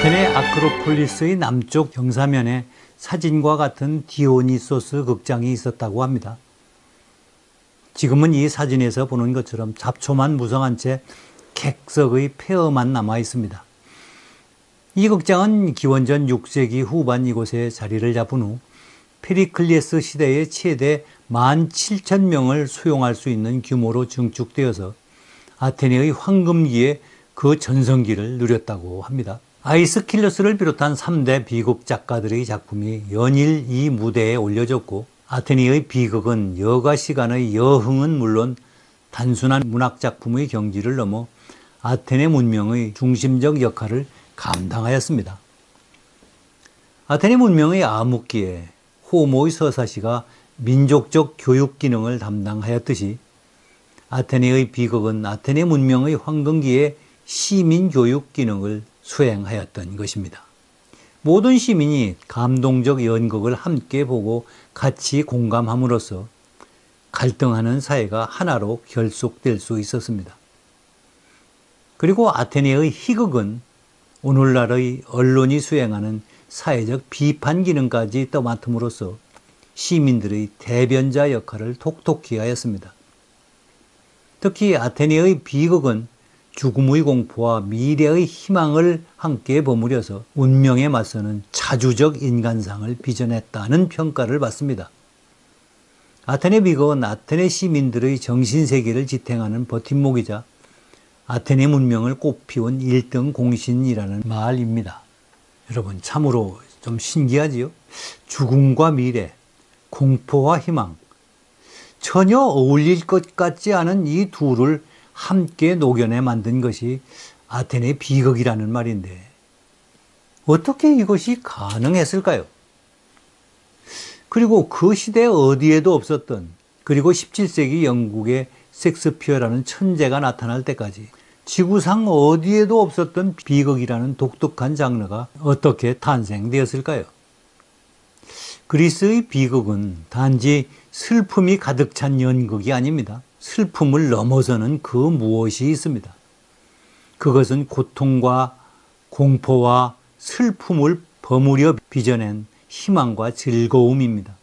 아테네 아크로폴리스의 남쪽 경사면에 사진과 같은 디오니소스 극장이 있었다고 합니다. 지금은 이 사진에서 보는 것처럼 잡초만 무성한 채 객석의 폐허만 남아 있습니다. 이 극장은 기원전 6세기 후반 이곳에 자리를 잡은 후 페리클레스 시대의 최대 17,000명을 수용할 수 있는 규모로 증축되어서 아테네의 황금기에 그 전성기를 누렸다고 합니다. 아이스킬러스를 비롯한 3대 비극 작가들의 작품이 연일 이 무대에 올려졌고, 아테네의 비극은 여가 시간의 여흥은 물론 단순한 문학 작품의 경지를 넘어 아테네 문명의 중심적 역할을 감당하였습니다. 아테네 문명의 암흑기에 호모의 서사시가 민족적 교육 기능을 담당하였듯이 아테네의 비극은 아테네 문명의 황금기에 시민 교육 기능을 수행하였던 것입니다. 모든 시민이 감동적 연극을 함께 보고 같이 공감함으로써 갈등하는 사회가 하나로 결속될 수 있었습니다. 그리고 아테네의 희극은 오늘날의 언론이 수행하는 사회적 비판 기능까지 떠맡음으로써 시민들의 대변자 역할을 톡톡히 하였습니다. 특히 아테네의 비극은 죽음의 공포와 미래의 희망을 함께 버무려서 운명에 맞서는 자주적 인간상을 빚어냈다는 평가를 받습니다. 아테네 비극은 아테네 시민들의 정신세계를 지탱하는 버팀목이자 아테네 문명을 꽃피운 1등 공신이라는 말입니다. 여러분, 참으로 좀 신기하지요? 죽음과 미래, 공포와 희망, 전혀 어울릴 것 같지 않은 이 둘을 함께 녹여내 만든 것이 아테네 비극이라는 말인데, 어떻게 이것이 가능했을까요? 그리고 그 시대 어디에도 없었던, 그리고 17세기 영국의 섹스피어라는 천재가 나타날 때까지 지구상 어디에도 없었던 비극이라는 독특한 장르가 어떻게 탄생되었을까요? 그리스의 비극은 단지 슬픔이 가득 찬 연극이 아닙니다. 슬픔을 넘어서는 그 무엇이 있습니다. 그것은 고통과 공포와 슬픔을 버무려 빚어낸 희망과 즐거움입니다.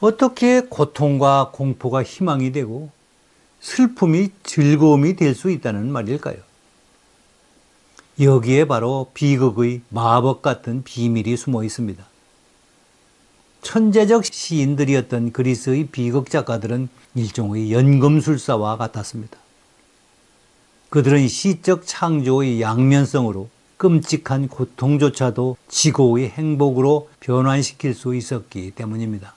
어떻게 고통과 공포가 희망이 되고 슬픔이 즐거움이 될 수 있다는 말일까요? 여기에 바로 비극의 마법 같은 비밀이 숨어 있습니다. 천재적 시인들이었던 그리스의 비극 작가들은 일종의 연금술사와 같았습니다. 그들은 시적 창조의 양면성으로 끔찍한 고통조차도 지고의 행복으로 변환시킬 수 있었기 때문입니다.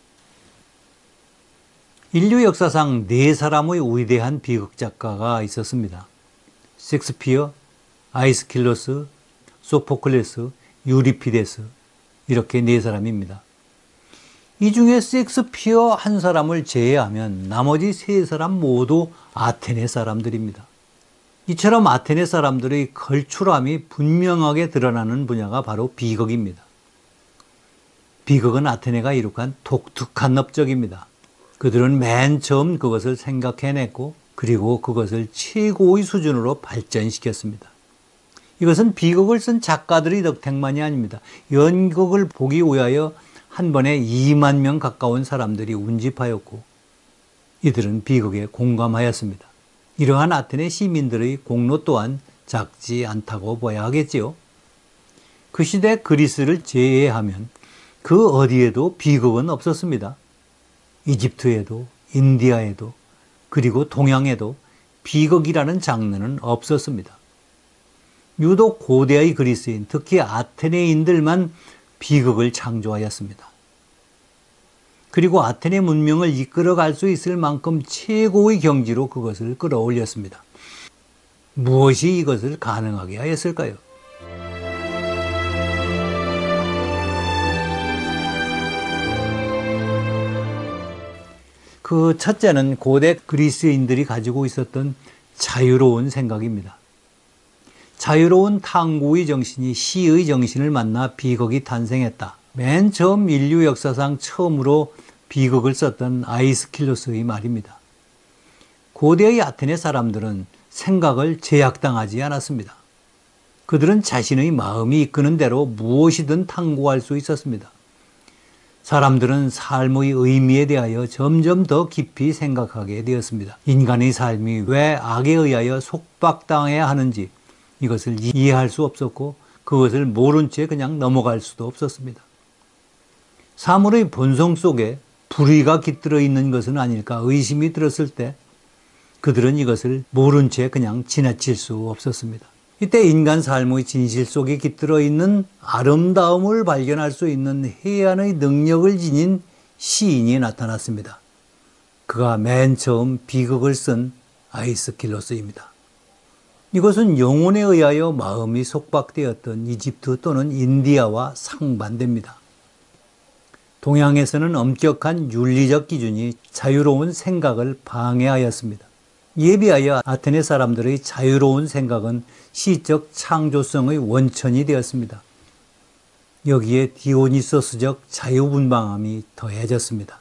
인류 역사상 4사람의 위대한 비극 작가가 있었습니다. 셰익스피어, 아이스킬로스, 소포클레스, 유리피데스, 이렇게 4사람입니다. 이 중에 셰익스피어 한 사람을 제외하면 나머지 3사람 모두 아테네 사람들입니다. 이처럼 아테네 사람들의 걸출함이 분명하게 드러나는 분야가 바로 비극입니다. 비극은 아테네가 이룩한 독특한 업적입니다. 그들은 맨 처음 그것을 생각해냈고, 그리고 그것을 최고의 수준으로 발전시켰습니다. 이것은 비극을 쓴 작가들의 덕택만이 아닙니다. 연극을 보기 위하여 한 번에 2만 명 가까운 사람들이 운집하였고, 이들은 비극에 공감하였습니다. 이러한 아테네 시민들의 공로 또한 작지 않다고 봐야 하겠지요. 그 시대 그리스를 제외하면 그 어디에도 비극은 없었습니다. 이집트에도, 인디아에도, 그리고 동양에도 비극이라는 장르는 없었습니다. 유독 고대의 그리스인, 특히 아테네인들만 비극을 창조하였습니다. 그리고 아테네 문명을 이끌어갈 수 있을 만큼 최고의 경지로 그것을 끌어올렸습니다. 무엇이 이것을 가능하게 하였을까요? 그 첫째는 고대 그리스인들이 가지고 있었던 자유로운 생각입니다. 자유로운 탐구의 정신이 시의 정신을 만나 비극이 탄생했다. 맨 처음 인류 역사상 처음으로 비극을 썼던 아이스킬로스의 말입니다. 고대의 아테네 사람들은 생각을 제약당하지 않았습니다. 그들은 자신의 마음이 이끄는 대로 무엇이든 탐구할 수 있었습니다. 사람들은 삶의 의미에 대하여 점점 더 깊이 생각하게 되었습니다. 인간의 삶이 왜 악에 의하여 속박당해야 하는지 이것을 이해할 수 없었고 그것을 모른 채 그냥 넘어갈 수도 없었습니다. 사물의 본성 속에 불의가 깃들어 있는 것은 아닐까 의심이 들었을 때 그들은 이것을 모른 채 그냥 지나칠 수 없었습니다. 이때 인간 삶의 진실 속에 깃들어 있는 아름다움을 발견할 수 있는 해안의 능력을 지닌 시인이 나타났습니다. 그가 맨 처음 비극을 쓴 아이스킬로스입니다. 이것은 영혼에 의하여 마음이 속박되었던 이집트 또는 인디아와 상반됩니다. 동양에서는 엄격한 윤리적 기준이 자유로운 생각을 방해하였습니다. 이에 비하여 아테네 사람들의 자유로운 생각은 시적 창조성의 원천이 되었습니다. 여기에 디오니소스적 자유분방함이 더해졌습니다.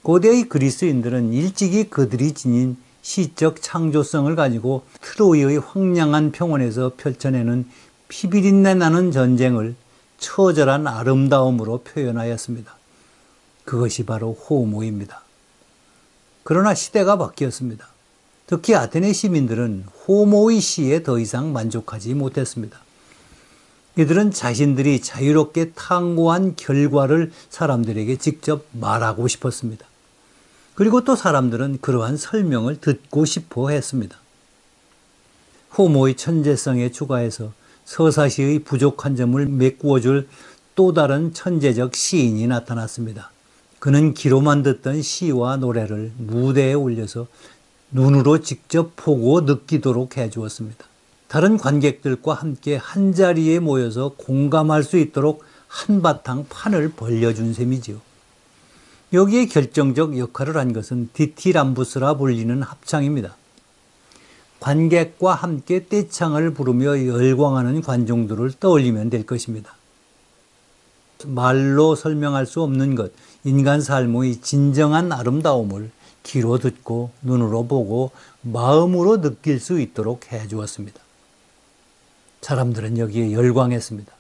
고대의 그리스인들은 일찍이 그들이 지닌 시적 창조성을 가지고 트로이의 황량한 평원에서 펼쳐내는 피비린내 나는 전쟁을 처절한 아름다움으로 표현하였습니다. 그것이 바로 호모입니다. 그러나 시대가 바뀌었습니다. 특히 아테네 시민들은 호모의 시에 더 이상 만족하지 못했습니다. 이들은 자신들이 자유롭게 탐구한 결과를 사람들에게 직접 말하고 싶었습니다. 그리고 또 사람들은 그러한 설명을 듣고 싶어 했습니다. 호모의 천재성에 추가해서 서사시의 부족한 점을 메꾸어줄 또 다른 천재적 시인이 나타났습니다. 그는 귀로만 듣던 시와 노래를 무대에 올려서 눈으로 직접 보고 느끼도록 해주었습니다. 다른 관객들과 함께 한자리에 모여서 공감할 수 있도록 한바탕 판을 벌려준 셈이지요. 여기에 결정적 역할을 한 것은 디티람부스라 불리는 합창입니다. 관객과 함께 떼창을 부르며 열광하는 관중들을 떠올리면 될 것입니다. 말로 설명할 수 없는 것, 인간 삶의 진정한 아름다움을 귀로 듣고 눈으로 보고 마음으로 느낄 수 있도록 해주었습니다. 사람들은 여기에 열광했습니다.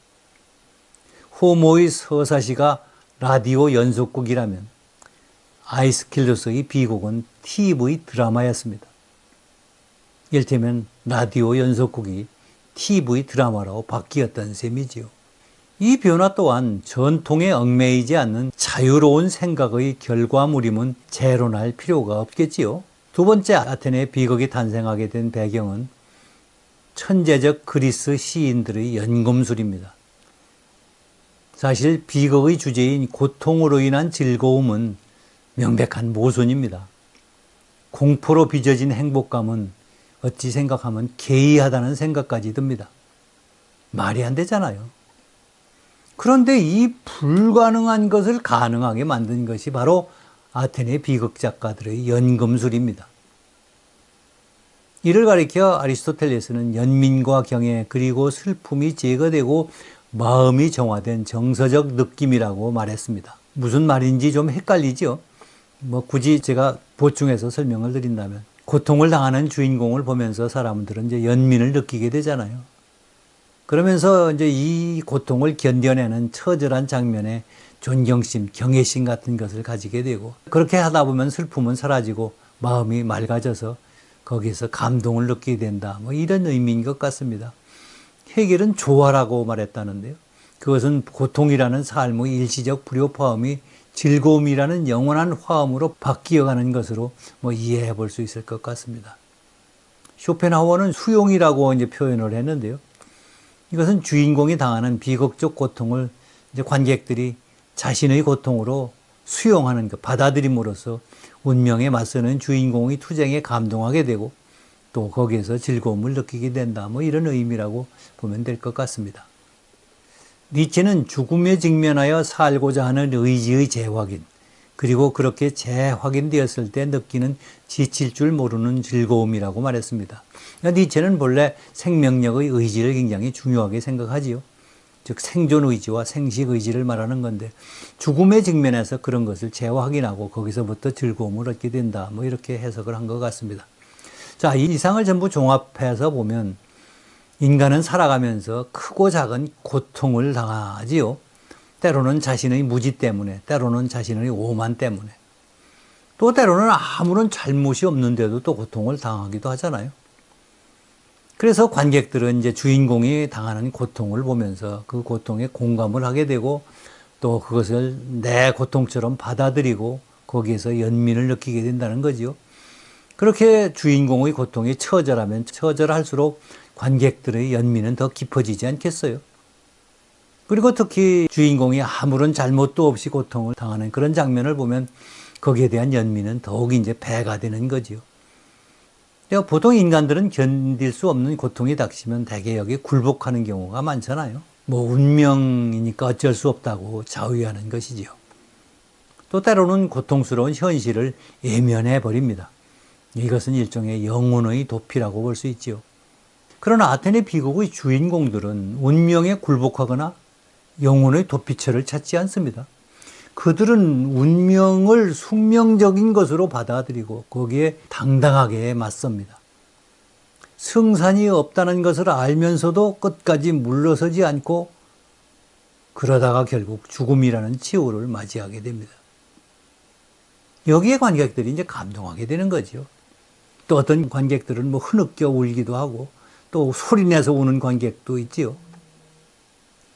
호모의 서사시가 라디오 연속곡이라면 아이스킬로스의 비곡은 TV 드라마였습니다. 이를테면 라디오 연속곡이 TV 드라마로 바뀌었던 셈이지요. 이 변화 또한 전통에 얽매이지 않는 자유로운 생각의 결과물임은 재론할 필요가 없겠지요. 두 번째 아테네 비극이 탄생하게 된 배경은 천재적 그리스 시인들의 연금술입니다. 사실 비극의 주제인 고통으로 인한 즐거움은 명백한 모순입니다. 공포로 빚어진 행복감은 어찌 생각하면 개의하다는 생각까지 듭니다. 말이 안 되잖아요. 그런데 이 불가능한 것을 가능하게 만든 것이 바로 아테네 비극 작가들의 연금술입니다. 이를 가리켜 아리스토텔레스는 연민과 경애 그리고 슬픔이 제거되고 마음이 정화된 정서적 느낌이라고 말했습니다. 무슨 말인지 좀 헷갈리죠? 굳이 제가 보충해서 설명을 드린다면 고통을 당하는 주인공을 보면서 사람들은 이제 연민을 느끼게 되잖아요. 그러면서 이제 이 고통을 견뎌내는 처절한 장면에 존경심, 경외심 같은 것을 가지게 되고 그렇게 하다 보면 슬픔은 사라지고 마음이 맑아져서 거기서 감동을 느끼게 된다. 이런 의미인 것 같습니다. 헤겔은 조화라고 말했다는데요. 그것은 고통이라는 삶의 일시적 불협화음이 즐거움이라는 영원한 화음으로 바뀌어가는 것으로 이해해 볼 수 있을 것 같습니다. 쇼펜하우어는 수용이라고 이제 표현을 했는데요. 이것은 주인공이 당하는 비극적 고통을 이제 관객들이 자신의 고통으로 수용하는 것, 받아들임으로써 운명에 맞서는 주인공의 투쟁에 감동하게 되고 또 거기에서 즐거움을 느끼게 된다. 이런 의미라고 보면 될 것 같습니다. 니체는 죽음에 직면하여 살고자 하는 의지의 재확인, 그리고 그렇게 재확인되었을 때 느끼는 지칠 줄 모르는 즐거움이라고 말했습니다. 니체는 본래 생명력의 의지를 굉장히 중요하게 생각하지요. 즉 생존 의지와 생식 의지를 말하는 건데 죽음의 직면에서 그런 것을 재확인하고 거기서부터 즐거움을 얻게 된다. 이렇게 해석을 한 것 같습니다. 자, 이 이상을 전부 종합해서 보면 인간은 살아가면서 크고 작은 고통을 당하지요. 때로는 자신의 무지 때문에, 때로는 자신의 오만 때문에, 또 때로는 아무런 잘못이 없는데도 또 고통을 당하기도 하잖아요. 그래서 관객들은 이제 주인공이 당하는 고통을 보면서 그 고통에 공감을 하게 되고 또 그것을 내 고통처럼 받아들이고 거기에서 연민을 느끼게 된다는 거지요. 그렇게 주인공의 고통이 처절하면 처절할수록 관객들의 연민은 더 깊어지지 않겠어요? 그리고 특히 주인공이 아무런 잘못도 없이 고통을 당하는 그런 장면을 보면 거기에 대한 연민은 더욱 이제 배가 되는 거지요. 보통 인간들은 견딜 수 없는 고통이 닥치면 대개 여기에 굴복하는 경우가 많잖아요. 뭐 운명이니까 어쩔 수 없다고 자위하는 것이지요. 또 때로는 고통스러운 현실을 외면해 버립니다. 이것은 일종의 영혼의 도피라고 볼 수 있지요. 그러나 아테네 비극의 주인공들은 운명에 굴복하거나 영혼의 도피처를 찾지 않습니다. 그들은 운명을 숙명적인 것으로 받아들이고 거기에 당당하게 맞섭니다. 승산이 없다는 것을 알면서도 끝까지 물러서지 않고 그러다가 결국 죽음이라는 치욕을 맞이하게 됩니다. 여기에 관객들이 이제 감동하게 되는 거죠. 또 어떤 관객들은 뭐 흐느껴 울기도 하고 또 소리내서 우는 관객도 있지요.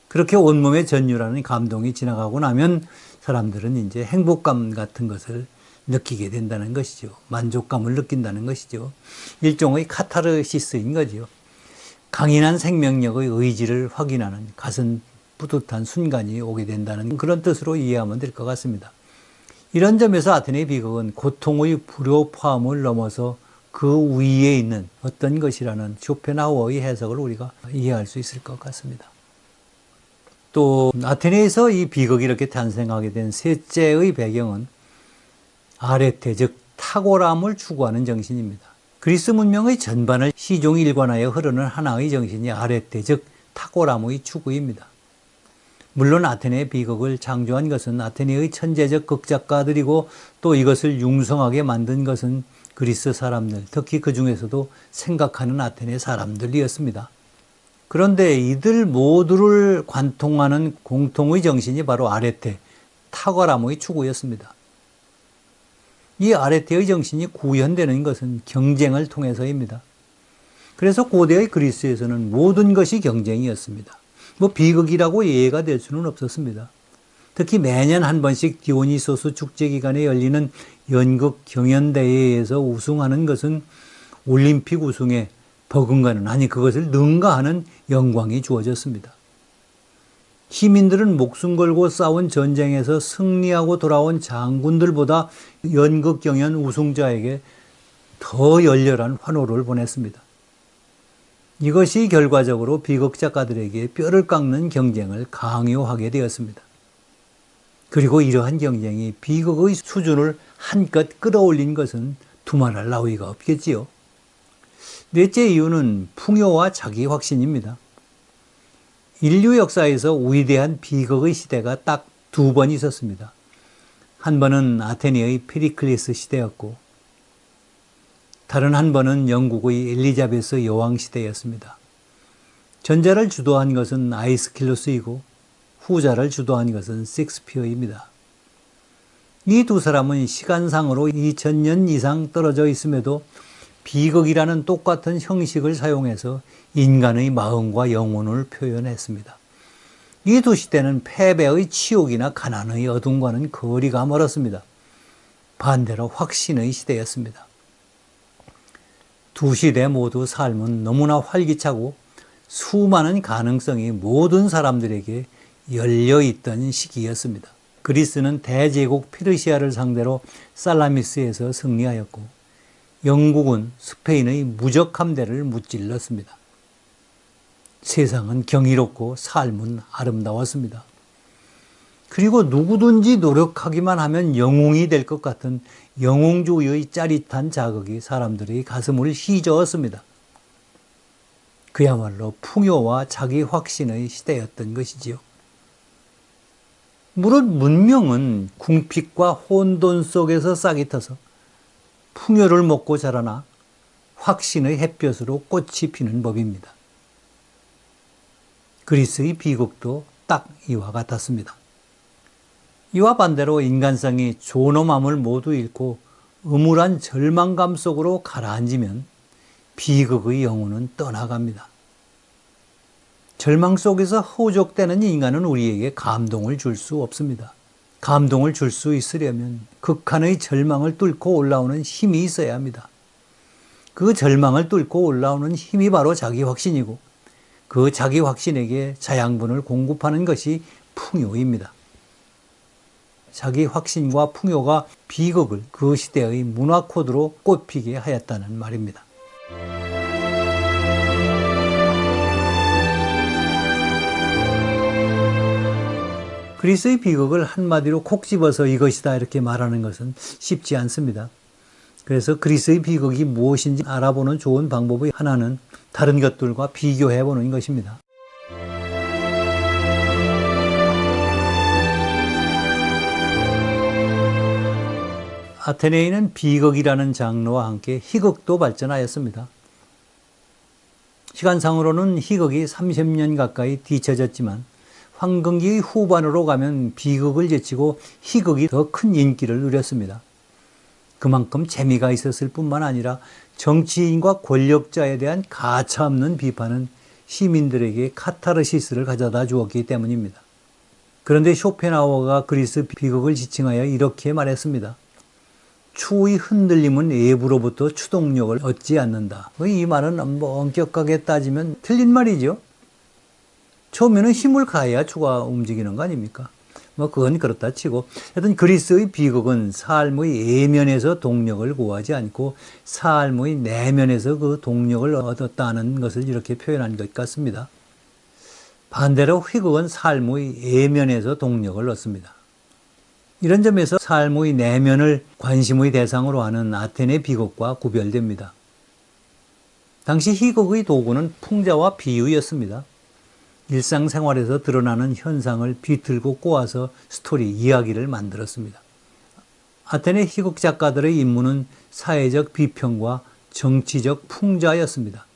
그렇게 온몸에 전율하는 감동이 지나가고 나면 사람들은 이제 행복감 같은 것을 느끼게 된다는 것이죠. 만족감을 느낀다는 것이죠. 일종의 카타르시스인 거죠. 강인한 생명력의 의지를 확인하는 가슴 뿌듯한 순간이 오게 된다는 그런 뜻으로 이해하면 될 것 같습니다. 이런 점에서 아테네 비극은 고통의 불협화음을 넘어서 그 위에 있는 어떤 것이라는 쇼펜하우어의 해석을 우리가 이해할 수 있을 것 같습니다. 또 아테네에서 이 비극이 이렇게 탄생하게 된 셋째의 배경은 아레테, 즉 탁월함을 추구하는 정신입니다. 그리스 문명의 전반을 시종 일관하여 흐르는 하나의 정신이 아레테, 즉 탁월함의 추구입니다. 물론 아테네 비극을 창조한 것은 아테네의 천재적 극작가들이고 또 이것을 융성하게 만든 것은 그리스 사람들, 특히 그 중에서도 생각하는 아테네 사람들이었습니다. 그런데 이들 모두를 관통하는 공통의 정신이 바로 아레테, 탁월함의 추구였습니다. 이 아레테의 정신이 구현되는 것은 경쟁을 통해서입니다. 그래서 고대의 그리스에서는 모든 것이 경쟁이었습니다. 뭐 비극이라고 예외가 될 수는 없었습니다. 특히 매년 한 번씩 디오니소스 축제 기간에 열리는 연극 경연대회에서 우승하는 것은 올림픽 우승에 버금가는, 아니 그것을 능가하는 영광이 주어졌습니다. 시민들은 목숨 걸고 싸운 전쟁에서 승리하고 돌아온 장군들보다 연극 경연 우승자에게 더 열렬한 환호를 보냈습니다. 이것이 결과적으로 비극 작가들에게 뼈를 깎는 경쟁을 강요하게 되었습니다. 그리고 이러한 경쟁이 비극의 수준을 한껏 끌어올린 것은 두말할 나위가 없겠지요. 넷째 이유는 풍요와 자기 확신입니다. 인류 역사에서 위대한 비극의 시대가 딱 두 번 있었습니다. 한 번은 아테네의 페리클레스 시대였고 다른 한 번은 영국의 엘리자베스 여왕 시대였습니다. 전자를 주도한 것은 아이스킬로스이고 후자를 주도한 것은 셰익스피어입니다. 이 두 사람은 시간상으로 2000년 이상 떨어져 있음에도 비극이라는 똑같은 형식을 사용해서 인간의 마음과 영혼을 표현했습니다. 이 두 시대는 패배의 치욕이나 가난의 어둠과는 거리가 멀었습니다. 반대로 확신의 시대였습니다. 두 시대 모두 삶은 너무나 활기차고 수많은 가능성이 모든 사람들에게 열려있던 시기였습니다. 그리스는 대제국 페르시아를 상대로 살라미스에서 승리하였고 영국은 스페인의 무적 함대를 무찔렀습니다. 세상은 경이롭고 삶은 아름다웠습니다. 그리고 누구든지 노력하기만 하면 영웅이 될 것 같은 영웅주의의 짜릿한 자극이 사람들의 가슴을 휘저었습니다. 그야말로 풍요와 자기 확신의 시대였던 것이지요. 물론 문명은 궁핍과 혼돈 속에서 싹이 터서 풍요를 먹고 자라나 확신의 햇볕으로 꽃이 피는 법입니다. 그리스의 비극도 딱 이와 같았습니다. 이와 반대로 인간성이 존엄함을 모두 잃고 음울한 절망감 속으로 가라앉으면 비극의 영혼은 떠나갑니다. 절망 속에서 허우적대는 인간은 우리에게 감동을 줄 수 없습니다. 감동을 줄 수 있으려면 극한의 절망을 뚫고 올라오는 힘이 있어야 합니다. 그 절망을 뚫고 올라오는 힘이 바로 자기 확신이고 그 자기 확신에게 자양분을 공급하는 것이 풍요입니다. 자기 확신과 풍요가 비극을 그 시대의 문화 코드로 꼽히게 하였다는 말입니다. 그리스의 비극을 한마디로 콕 집어서 이것이다 이렇게 말하는 것은 쉽지 않습니다. 그래서 그리스의 비극이 무엇인지 알아보는 좋은 방법의 하나는 다른 것들과 비교해 보는 것입니다. 아테네에는 비극이라는 장르와 함께 희극도 발전하였습니다. 시간상으로는 희극이 30년 가까이 뒤처졌지만 황금기의 후반으로 가면 비극을 제치고 희극이 더 큰 인기를 누렸습니다. 그만큼 재미가 있었을 뿐만 아니라 정치인과 권력자에 대한 가차없는 비판은 시민들에게 카타르시스를 가져다 주었기 때문입니다. 그런데 쇼펜하우어가 그리스 비극을 지칭하여 이렇게 말했습니다. 추의 흔들림은 외부로부터 추동력을 얻지 않는다. 이 말은 엄격하게 따지면 틀린 말이죠. 처음에는 힘을 가해야 추가 움직이는 거 아닙니까? 그건 그렇다 치고 하여튼 그리스의 비극은 삶의 외면에서 동력을 구하지 않고 삶의 내면에서 그 동력을 얻었다는 것을 이렇게 표현한 것 같습니다. 반대로 희극은 삶의 외면에서 동력을 얻습니다. 이런 점에서 삶의 내면을 관심의 대상으로 하는 아테네 비극과 구별됩니다. 당시 희극의 도구는 풍자와 비유였습니다. 일상생활에서 드러나는 현상을 비틀고 꼬아서 스토리, 이야기를 만들었습니다. 아테네 희극 작가들의 임무는 사회적 비평과 정치적 풍자였습니다.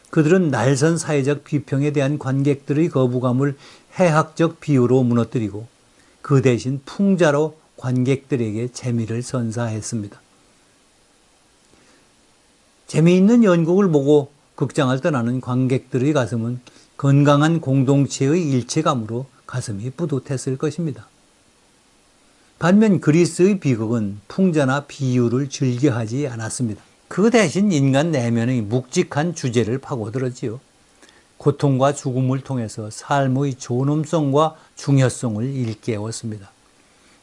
그들은 날선 사회적 비평에 대한 관객들의 거부감을 해학적 비유로 무너뜨리고 그 대신 풍자로 관객들에게 재미를 선사했습니다. 재미있는 연극을 보고 극장을 떠나는 관객들의 가슴은 건강한 공동체의 일체감으로 가슴이 뿌듯했을 것입니다. 반면 그리스의 비극은 풍자나 비유를 즐겨하지 않았습니다. 그 대신 인간 내면의 묵직한 주제를 파고들었지요. 고통과 죽음을 통해서 삶의 존엄성과 중요성을 일깨웠습니다.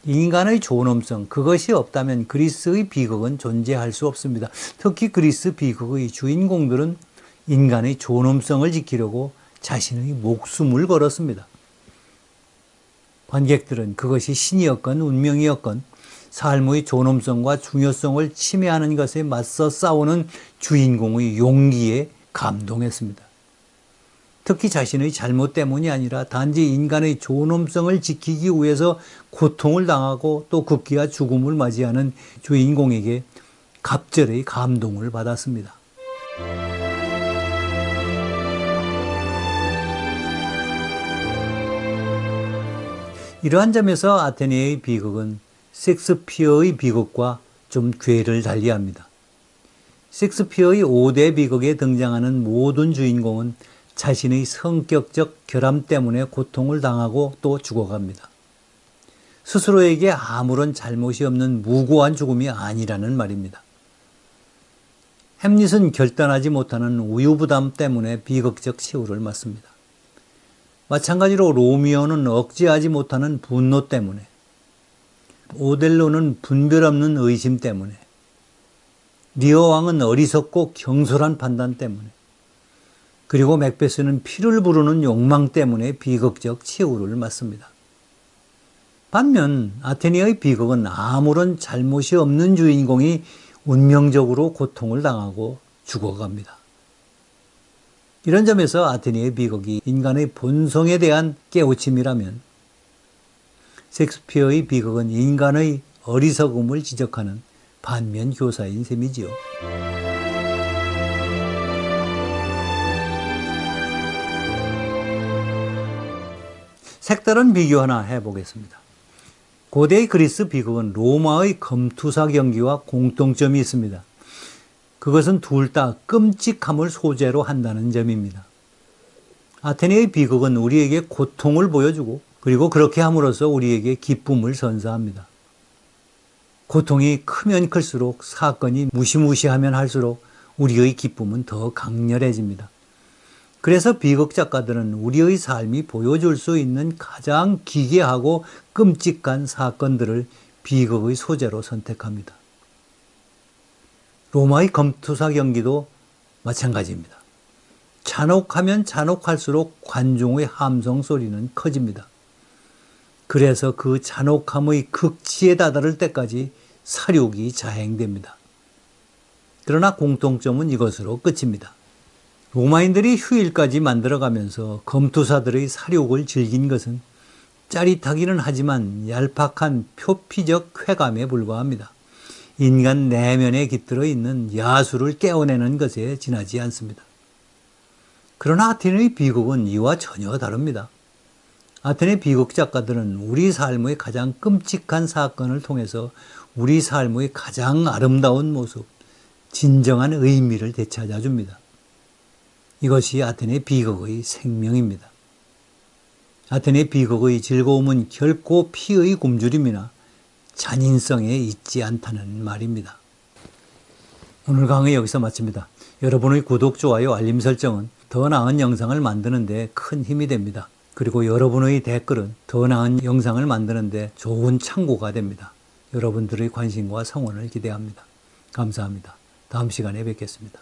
인간의 존엄성, 그것이 없다면 그리스의 비극은 존재할 수 없습니다. 특히 그리스 비극의 주인공들은 인간의 존엄성을 지키려고 자신의 목숨을 걸었습니다. 관객들은 그것이 신이었건 운명이었건 삶의 존엄성과 중요성을 침해하는 것에 맞서 싸우는 주인공의 용기에 감동했습니다. 특히 자신의 잘못 때문이 아니라 단지 인간의 존엄성을 지키기 위해서 고통을 당하고 또 극기와 죽음을 맞이하는 주인공에게 갑절의 감동을 받았습니다. 이러한 점에서 아테네의 비극은 셰익스피어의 비극과 좀 궤를 달리합니다. 셰익스피어의 5대 비극에 등장하는 모든 주인공은 자신의 성격적 결함 때문에 고통을 당하고 또 죽어갑니다. 스스로에게 아무런 잘못이 없는 무고한 죽음이 아니라는 말입니다. 햄릿은 결단하지 못하는 우유부담 때문에 비극적 최후를 맞습니다. 마찬가지로 로미오는 억제하지 못하는 분노 때문에, 오델로는 분별 없는 의심 때문에, 리어 왕은 어리석고 경솔한 판단 때문에, 그리고 맥베스는 피를 부르는 욕망 때문에 비극적 최후를 맞습니다. 반면 아테네의 비극은 아무런 잘못이 없는 주인공이 운명적으로 고통을 당하고 죽어갑니다. 이런 점에서 아테네의 비극이 인간의 본성에 대한 깨우침이라면 셰익스피어의 비극은 인간의 어리석음을 지적하는 반면 교사인 셈이지요. 색다른 비교 하나 해보겠습니다. 고대의 그리스 비극은 로마의 검투사 경기와 공통점이 있습니다. 그것은 둘 다 끔찍함을 소재로 한다는 점입니다. 아테네의 비극은 우리에게 고통을 보여주고 그리고 그렇게 함으로써 우리에게 기쁨을 선사합니다. 고통이 크면 클수록 사건이 무시무시하면 할수록 우리의 기쁨은 더 강렬해집니다. 그래서 비극 작가들은 우리의 삶이 보여줄 수 있는 가장 기괴하고 끔찍한 사건들을 비극의 소재로 선택합니다. 로마의 검투사 경기도 마찬가지입니다. 잔혹하면 잔혹할수록 관중의 함성 소리는 커집니다. 그래서 그 잔혹함의 극치에 다다를 때까지 사륙이 자행됩니다. 그러나 공통점은 이것으로 끝입니다. 로마인들이 휴일까지 만들어가면서 검투사들의 사륙을 즐긴 것은 짜릿하기는 하지만 얄팍한 표피적 쾌감에 불과합니다. 인간 내면에 깃들어 있는 야수를 깨어내는 것에 지나지 않습니다. 그러나 아테네의 비극은 이와 전혀 다릅니다. 아테네 비극 작가들은 우리 삶의 가장 끔찍한 사건을 통해서 우리 삶의 가장 아름다운 모습, 진정한 의미를 되찾아줍니다. 이것이 아테네 비극의 생명입니다. 아테네 비극의 즐거움은 결코 피의 굶주림이나 잔인성에 있지 않다는 말입니다. 오늘 강의 여기서 마칩니다. 여러분의 구독, 좋아요, 알림 설정은 더 나은 영상을 만드는 데 큰 힘이 됩니다. 그리고 여러분의 댓글은 더 나은 영상을 만드는 데 좋은 참고가 됩니다. 여러분들의 관심과 성원을 기대합니다. 감사합니다. 다음 시간에 뵙겠습니다.